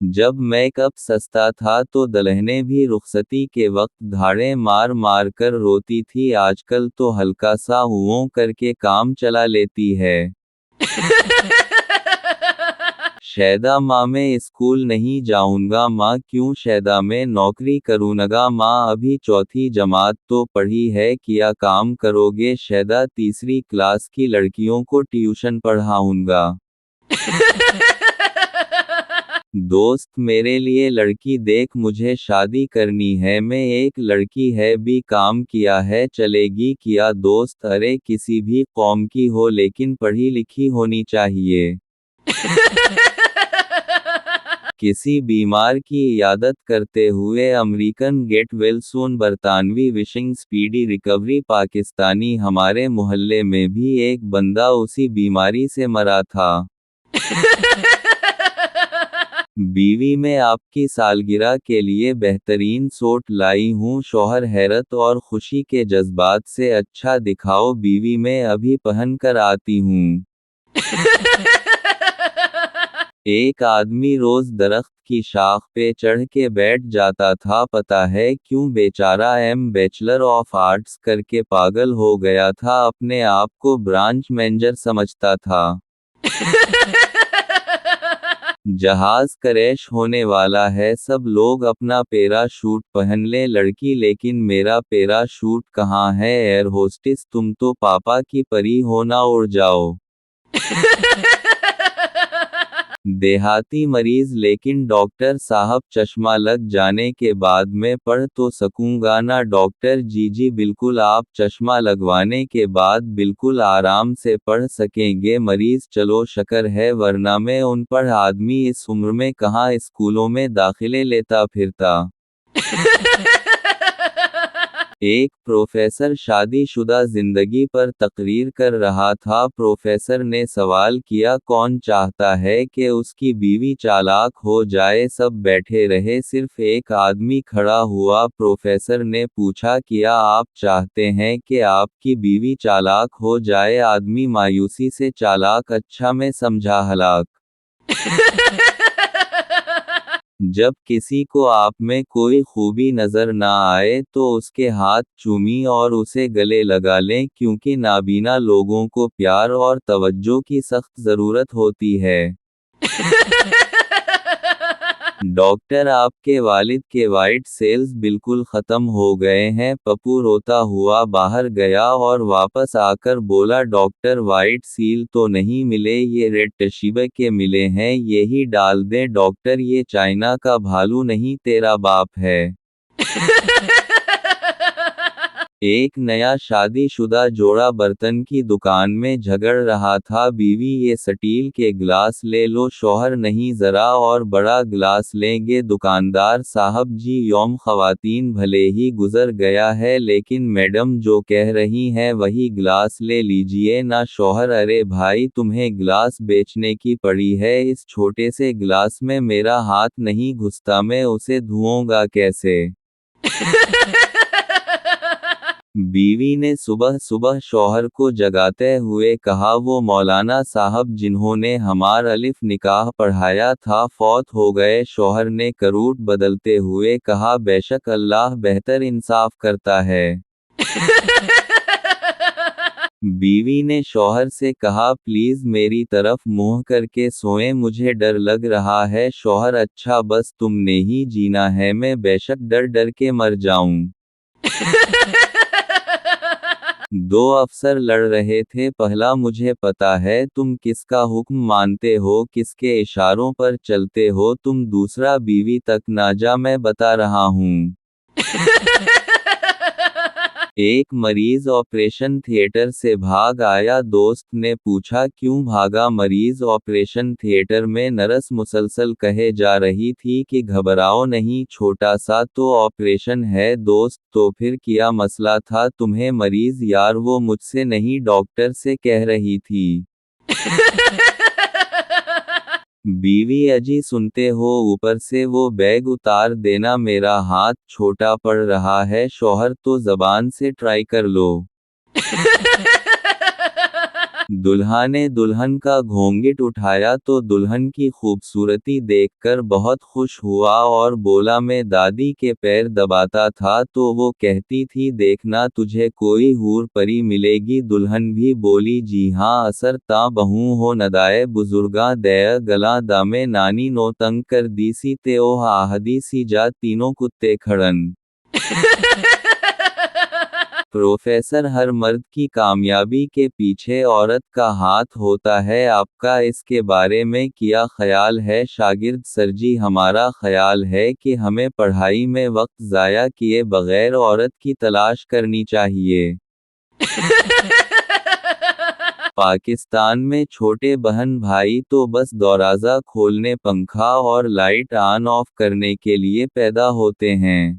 जब मेकअप सस्ता था तो दुल्हनें भी रुखसती के वक्त धाड़ें मार मार कर रोती थी, आजकल तो हल्का सा हुओं करके काम चला लेती है। शैदा माँ मैं स्कूल नहीं जाऊंगा माँ, क्यों शैदा मैं नौकरी करूँगा माँ, अभी चौथी जमात तो पढ़ी है, किया काम करोगे शैदा, तीसरी क्लास की लड़कियों को ट्यूशन पढ़ाऊंगा। दोस्त मेरे लिए लड़की देख, मुझे शादी करनी है, मैं एक लड़की है भी काम किया है चलेगी किया दोस्त, अरे किसी भी कौम की हो लेकिन पढ़ी लिखी होनी चाहिए। किसी बीमार की इयादत करते हुए अमेरिकन गेट वेल सून, बरतानवी विशिंग स्पीडी रिकवरी, पाकिस्तानी हमारे मोहल्ले में भी एक बंदा उसी बीमारी से मरा था। बीवी में आपकी सालगिरह के लिए बेहतरीन सूट लाई हूँ, शौहर हैरत और खुशी के जज्बात से अच्छा दिखाओ बीवी में अभी पहन कर आती हूँ। एक आदमी रोज दरख्त की शाख पे चढ़ के बैठ जाता था, पता है क्यों? बेचारा बैचलर ऑफ आर्ट्स करके पागल हो गया था, अपने आप को ब्रांच मैनेजर समझता था। जहाज क्रैश होने वाला है, सब लोग अपना पैराशूट पहन ले लड़की, लेकिन मेरा पैराशूट कहाँ है? एयर होस्टेस तुम तो पापा की परी हो ना, उड़ जाओ। देहाती मरीज लेकिन डॉक्टर साहब चश्मा लग जाने के बाद मैं पढ़ तो सकूंगा ना? डॉक्टर जी जी बिल्कुल, आप चश्मा लगवाने के बाद बिल्कुल आराम से पढ़ सकेंगे। मरीज चलो शक्र है, वरना मैं अनपढ़ आदमी इस उम्र में कहाँ स्कूलों में दाखिले लेता फिरता। एक प्रोफेसर शादीशुदा जिंदगी पर तकरीर कर रहा था, प्रोफेसर ने सवाल किया कौन चाहता है कि उसकी बीवी चालाक हो जाए? सब बैठे रहे, सिर्फ एक आदमी खड़ा हुआ। प्रोफेसर ने पूछा क्या आप चाहते हैं कि आपकी बीवी चालाक हो जाए? आदमी मायूसी से, चालाक अच्छा मैं समझा हलाक। जब किसी को आप में कोई खूबी नजर ना आए तो उसके हाथ चूमी और उसे गले लगा लें, क्योंकि नाबीना लोगों को प्यार और तवज्जो की सख्त जरूरत होती है। डॉक्टर आपके वालिद के वाइट सेल्स बिल्कुल खत्म हो गए हैं। पप्पू रोता हुआ बाहर गया और वापस आकर बोला डॉक्टर वाइट सील तो नहीं मिले, ये रेड टशीबे के मिले हैं, यही डाल दें डॉक्टर, ये चाइना का भालू नहीं तेरा बाप है। एक नया शादीशुदा जोड़ा बर्तन की दुकान में झगड़ रहा था, बीवी ये स्टील के गिलास ले लो, शौहर नहीं जरा और बड़ा गिलास लेंगे। दुकानदार साहब जी यौम खवातीन भले ही गुजर गया है, लेकिन मैडम जो कह रही हैं वही गिलास ले लीजिए ना। शौहर अरे भाई तुम्हें गिलास बेचने की पड़ी है, इस छोटे से गिलास में मेरा हाथ नहीं घुसता, मैं उसे धोऊंगा कैसे? बीवी ने सुबह सुबह शौहर को जगाते हुए कहा वो मौलाना साहब जिन्होंने हमार अलिफ निकाह पढ़ाया था फौत हो गए। शौहर ने करूट बदलते हुए कहा बेशक अल्लाह बेहतर इंसाफ करता है। बीवी ने शौहर से कहा प्लीज मेरी तरफ मुंह करके सोएं, मुझे डर लग रहा है। शौहर अच्छा बस तुमने ही जीना है, मैं बेशक डर डर के मर जाऊं। दो अफसर लड़ रहे थे, पहला मुझे पता है तुम किसका हुक्म मानते हो, किसके इशारों पर चलते हो तुम, दूसरा बीवी तक ना जा मैं बता रहा हूँ। एक मरीज ऑपरेशन थिएटर से भाग आया, दोस्त ने पूछा क्यों भागा? मरीज ऑपरेशन थिएटर में नर्स मुसलसल कहे जा रही थी कि घबराओ नहीं, छोटा सा तो ऑपरेशन है। दोस्त तो फिर क्या मसला था तुम्हें? मरीज यार वो मुझसे नहीं डॉक्टर से कह रही थी। बीवी अजी सुनते हो, ऊपर से वो बैग उतार देना, मेरा हाथ छोटा पड़ रहा है। शौहर तो जबान से ट्राई कर लो। दुल्हा ने दुल्हन का घूंघट उठाया तो दुल्हन की खूबसूरती देखकर बहुत खुश हुआ और बोला, मैं दादी के पैर दबाता था तो वो कहती थी देखना तुझे कोई हूर परी मिलेगी। दुल्हन भी बोली, जी हाँ असर ता बहू हो नदाए बुजुर्गा दया गला दामे नानी नो तंग कर दीसी ते ओह आहदी सी जा तीनों कुत्ते खड़न। प्रोफेसर, हर मर्द की कामयाबी के पीछे औरत का हाथ होता है, आपका इसके बारे में क्या ख्याल है? शागिर्द, सर जी हमारा ख्याल है कि हमें पढ़ाई में वक्त ज़ाया किए बगैर औरत की तलाश करनी चाहिए। पाकिस्तान में छोटे बहन भाई तो बस दरवाज़ा खोलने पंखा और लाइट ऑन ऑफ करने के लिए पैदा होते हैं।